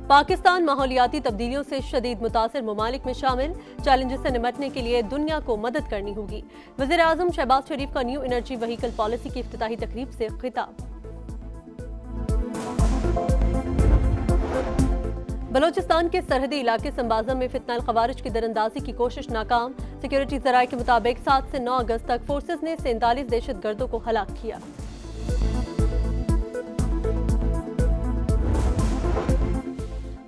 पाकिस्तान माहौलियाती तब्दीलियों से शदीद मुतासिर ममालिक में शामिल, चैलेंजेस से निपटने के लिए दुनिया को मदद करनी होगी। वज़ीर आज़म शहबाज शरीफ का न्यू एनर्जी व्हीकल पॉलिसी की इफ्तिताही तकरीब से खिताब। बलोचिस्तान के सरहदी इलाके संबाजम में फितनल खवारिज की दरअंदाजी की कोशिश नाकाम। सिक्योरिटी ज़राए के मुताबिक 7 से 9 अगस्त तक फोर्सेज ने 47 दहशतगर्दों को हलाक किया।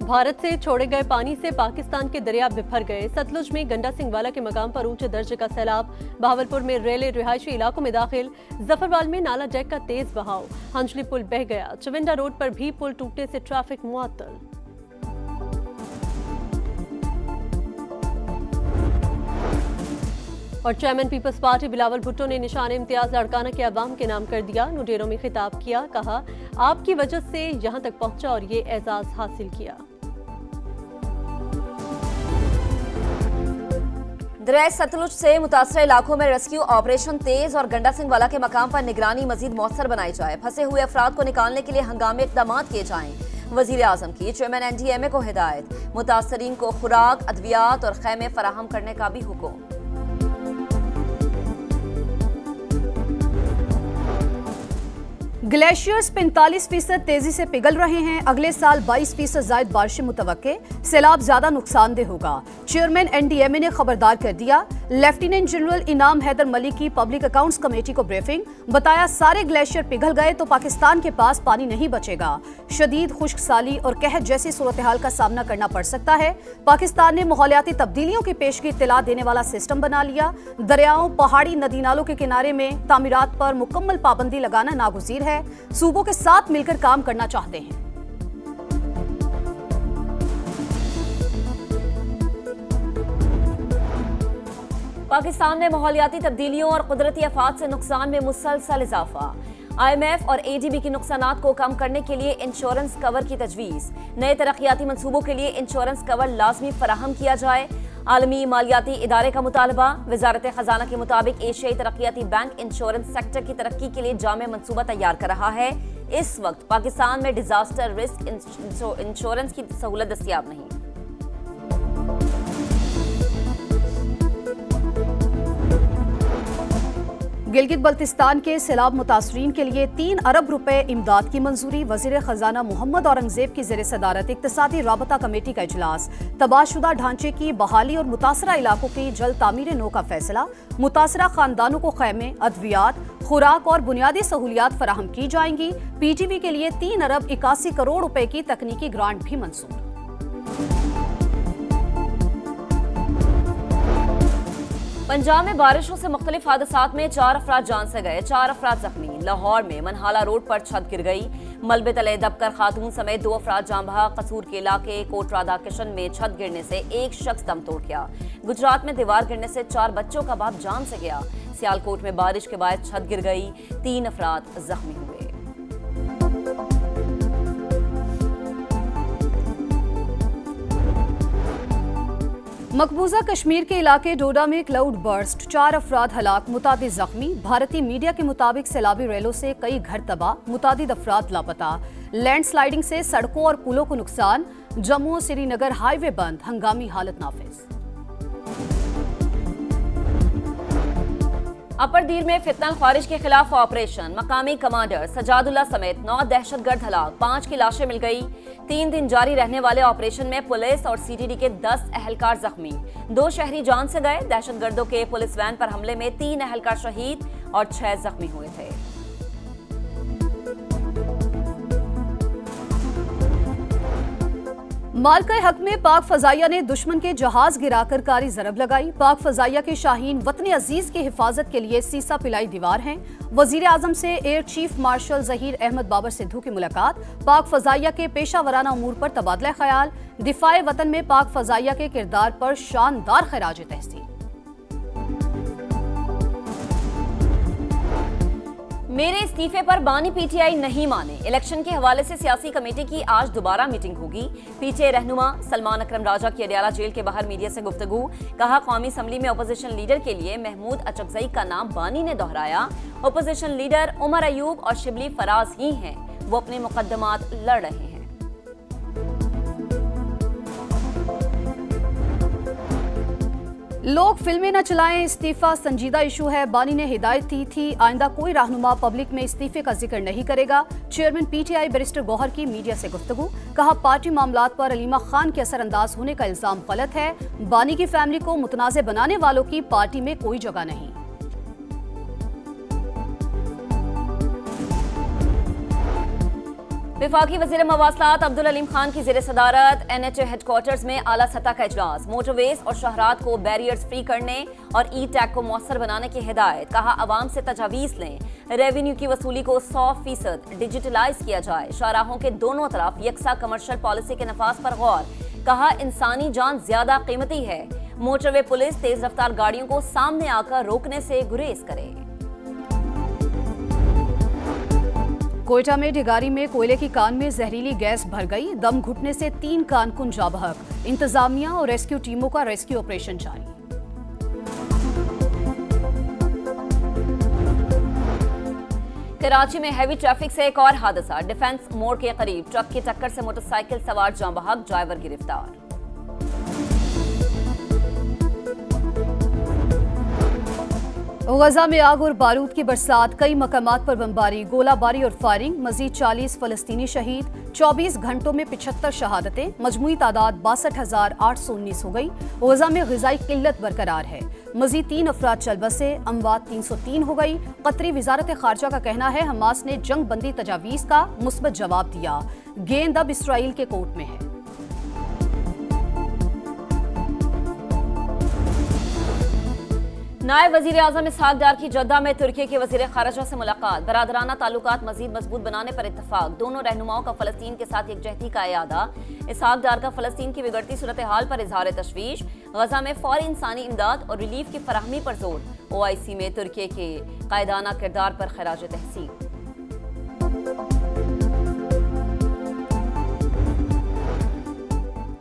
भारत से छोड़े गए पानी से पाकिस्तान के दरिया बिफर गए। सतलुज में गंडा सिंह वाला के मकाम पर ऊंचे दर्जे का सैलाब। बहावलपुर में रेले रिहायशी इलाकों में दाखिल। जफरवाल में नाला जैक का तेज बहाव। हंजली पुल बह गया। चविंडा रोड पर भी पुल टूटने से ट्रैफिक मुअत्तल। और चेयरमैन पीपल्स पार्टी बिलावल भुट्टो ने निशान इम्तियाज लड़काना के अवाम के नाम कर दिया। नुडेरों में खिताब किया, कहा आपकी वजह से यहां तक पहुंचा और ये एजाज हासिल किया। दरिया सतलुज से मुतासर इलाकों में रेस्क्यू ऑपरेशन तेज और गंडा सिंह वाला के मकाम पर निगरानी मजीद मौसर बनाई जाए। फंसे हुए अफराद को निकालने के लिए हंगामी इक़दाम किए जाएं। वज़ीर आज़म की चेयरमैन NDMA को हिदायत। मुतासरीन को खुराक, अद्वियात और खैमे फराहम करने का भी हुक्म। ग्लेशियर्स 45% तेजी से पिघल रहे हैं। अगले साल 22% जायद बारिशें मुतवक्के। सैलाब ज्यादा नुकसानदेह होगा। चेयरमैन NDMA ने खबरदार कर दिया। लेफ्टिनेंट जनरल इनाम हैदर मलिक की पब्लिक अकाउंट्स कमेटी को ब्रीफिंग। बताया सारे ग्लेशियर पिघल गए तो पाकिस्तान के पास पानी नहीं बचेगा। शदीद खुश्क साली और कहत जैसी सूरत हाल का सामना करना पड़ सकता है। पाकिस्तान ने माहौलियाती तब्दीलियों की पेशगी इत्तला देने वाला सिस्टम बना लिया। दरियाओं, पहाड़ी, नदी नालों के किनारे में तामीरात पर मुकम्मल पाबंदी लगाना नागुज़ीर है। सूबों के साथ मिलकर काम करना चाहते हैं। पाकिस्तान में माहौलियाती तब्दीलियों और कुदरती आफात से नुकसान में मुसलसल इजाफा। IMF और ADB की नुकसानात को कम करने के लिए इंश्योरेंस कवर की तजवीज़। नए तरक्याती मंसूबों के लिए इंश्योरेंस कवर लाजमी फराहम किया जाए। आलमी मालियाती इदारे का मुतालबा। वजारत खजाना के मुताबिक एशियाई तरक्याती बैंक इंश्योरेंस सेक्टर की तरक्की के लिए जामे मंसूबा तैयार कर रहा है। इस वक्त पाकिस्तान में डिजास्टर रिस्क इंश्योरेंस की सहूलत दस्तयाब नहीं। गिलगित बल्तिस्तान के सैलाब मुतासरीन के लिए 3 अरब रुपए इमदाद की मंजूरी। वजीर खजाना मोहम्मद औरंगजेब की ज़ेर सदारत इक्तिसादी राबता कमेटी का इजलास। तबाहशुदा ढांचे की बहाली और मुतासरा इलाकों की जल्द तामीर नो का फैसला। मुतासरा खानदानों को खैमे, अद्वियात, खुराक और बुनियादी सहूलियात फराहम की जाएंगी। PTV के लिए 3 अरब 81 करोड़ रुपए की तकनीकी ग्रांट भी मंजूर। पंजाब में बारिशों से मुख्तलिफ हादसात में 4 अफराद जान से गए, 4 अफराद जख्मी। लाहौर में मनहाला रोड पर छत गिर गई। मलबे तले दबकर खातून समेत 2 अफराद जान बहा। कसूर के इलाके कोटरादा किशन में छत गिरने से एक शख्स दम तोड़ गया। गुजरात में दीवार गिरने से 4 बच्चों का बाप जान से गया। सियालकोट में बारिश के बाद छत गिर गई, 3 अफराद जख्मी हुए। मकबूजा कश्मीर के इलाके डोडा में क्लाउड बर्स्ट, 4 अफराद हलाक, मुतादिद जख्मी। भारतीय मीडिया के मुताबिक सैलाबी रेलों से कई घर तबाह, मुतादिद अफराद लापता। लैंडस्लाइडिंग से सड़कों और पुलों को नुकसान। जम्मू श्रीनगर हाईवे बंद, हंगामी हालत नाफिज। अपर दीर में फितनल ख्वारिज के खिलाफ ऑपरेशन। मकामी कमांडर सजादुल्ला समेत 9 दहशतगर्द हलाक, 5 की लाशें मिल गई। 3 दिन जारी रहने वाले ऑपरेशन में पुलिस और CTD के 10 अहलकार जख्मी। 2 शहरी जान से गए। दहशतगर्दों के पुलिस वैन पर हमले में 3 अहलकार शहीद और 6 जख्मी हुए थे। मार्का हक में पाक फजाइया ने दुश्मन के जहाज गिराकर कारी जरब लगाई। पाक फजाइया के शाहीन वतन अजीज की हिफाजत के लिए सीसा पिलाई दीवार हैं। वजीर आजम से air chief marshal Zaheer Ahmed Babar Sidhu की मुलाकात। पाक फजाइया के पेशा वराना अमूर पर तबादला ख्याल। दिफाए वतन में पाक फजाइया के किरदार पर शानदार खराज तहसीन। मेरे इस्तीफे पर बानी PTI नहीं माने। इलेक्शन के हवाले से सियासी कमेटी की आज दोबारा मीटिंग होगी। PTI रहनुमा सलमान अकरम राजा की अडियाला जेल के बाहर मीडिया से गुफ्तगू। कहा कौमी असम्बली में अपोजिशन लीडर के लिए महमूद अचकजई का नाम बानी ने दोहराया। अपोजिशन लीडर उमर अयूब और शिबली फराज ही हैं, वो अपने मुकद्दमात लड़ रहे हैं। लोग फिल्में न चलाएं, इस्तीफा संजीदा इशू है। बानी ने हिदायत दी थी आइंदा कोई रहनुमा पब्लिक में इस्तीफे का जिक्र नहीं करेगा। चेयरमैन पीटीआई बैरिस्टर गौहर की मीडिया से गुफ्तगू, कहा पार्टी मामलात पर अलीमा खान के असरअंदाज होने का इल्जाम गलत है। बानी की फैमिली को मुतनाज़ बनाने वालों की पार्टी में कोई जगह नहीं। विफाकी वज़ीर मवासलात अब्दुल अलीम खान की ज़ेर सदारत NHA हेडक्वार्टर्स में आला सतह का इजलास, मोटरवेज और शहरात को बैरियर्स फ्री करने और ई टैग को मौसर बनाने की हिदायत। कहा अवाम से तजावीज़ लें, रेवेन्यू की वसूली को 100% डिजिटलाइज किया जाए। शाहराहों के दोनों तरफ यकसा कमर्शियल पॉलिसी के नफाज पर गौर। कहा इंसानी जान ज्यादा कीमती है। मोटरवे पुलिस तेज रफ्तार गाड़ियों को सामने आकर रोकने से गुरेज करे। कोयटा में ढिगारी में कोयले की कान में जहरीली गैस भर गई, दम घुटने से 3 कारकुन जा बहक। इंतजामिया और रेस्क्यू टीमों का रेस्क्यू ऑपरेशन जारी। कराची में हैवी ट्रैफिक से एक और हादसा, डिफेंस मोड़ के करीब ट्रक की टक्कर से मोटरसाइकिल सवार जाँ बहक, ड्राइवर गिरफ्तार। गजा में आग और बारूद की बरसात, कई मकामात पर बमबारी, गोलाबारी और फायरिंग, मजीद 40 फलस्तीनी शहीद। 24 घंटों में 75 शहादतें, मजमूई तादाद 62,819 हो गई। गजा में ग़िज़ाई किल्लत बरकरार है, मजीद 3 अफराद चल बसे, अमवात 303 हो गई। कतरी वजारत खारजा का कहना है हमास ने जंग बंदी तजावीज़ का मुस्बत जवाब दिया। गेंद अब इसराइल के कोर्ट में है। नायब वजीर आजम इसहाक डार की जद्दा में तुर्की के वजीर खारजा से मुलाकात, बरादराना ताल्लुकात मजीद मजबूत बनाने पर इत्तफाक। दोनों रहनुमाओं का फलस्तीन के साथ यकजहती का इयादा। इसहाक डार का फलस्तीन की बिगड़ती सूरत हाल पर इजहार तशवीश। गजा में फौरी इंसानी इमदाद और रिलीफ की फराहमी पर जोर। OIC में तुर्की के कायदाना किरदार पर खराज तहसीन।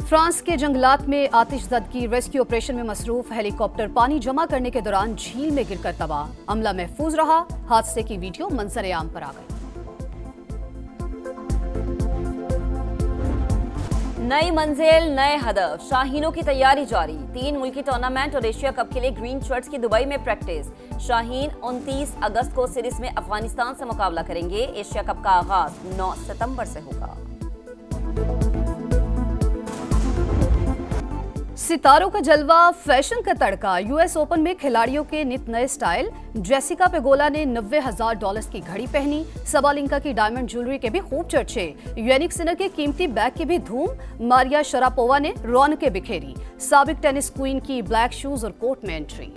फ्रांस के जंगलात में आतिशज़दगी रेस्क्यू ऑपरेशन में मसरूफ हेलीकॉप्टर पानी जमा करने के दौरान झील में गिरकर तबाह, अमला महफूज रहा। हादसे की वीडियो मंजर आम पर आ गई। नई मंजिल, नए हदफ, शाहीनों की तैयारी जारी। 3 मुल्की टूर्नामेंट और एशिया कप के लिए ग्रीन शर्ट्स की दुबई में प्रैक्टिस। शाहीन 29 अगस्त को सीरीज में अफगानिस्तान से मुकाबला करेंगे। एशिया कप का आगाज 9 सितंबर से होगा। सितारों का जलवा, फैशन का तड़का, US ओपन में खिलाड़ियों के नित नए स्टाइल। जेसिका पेगोला ने $90,000 की घड़ी पहनी। सबालिंका की डायमंड ज्वेलरी के भी खूब चर्चे। यूनिक सिनर के कीमती बैग की भी धूम। मारिया शरापोवा ने रौनकें बिखेरी। साबिक टेनिस क्वीन की ब्लैक शूज और कोट में एंट्री।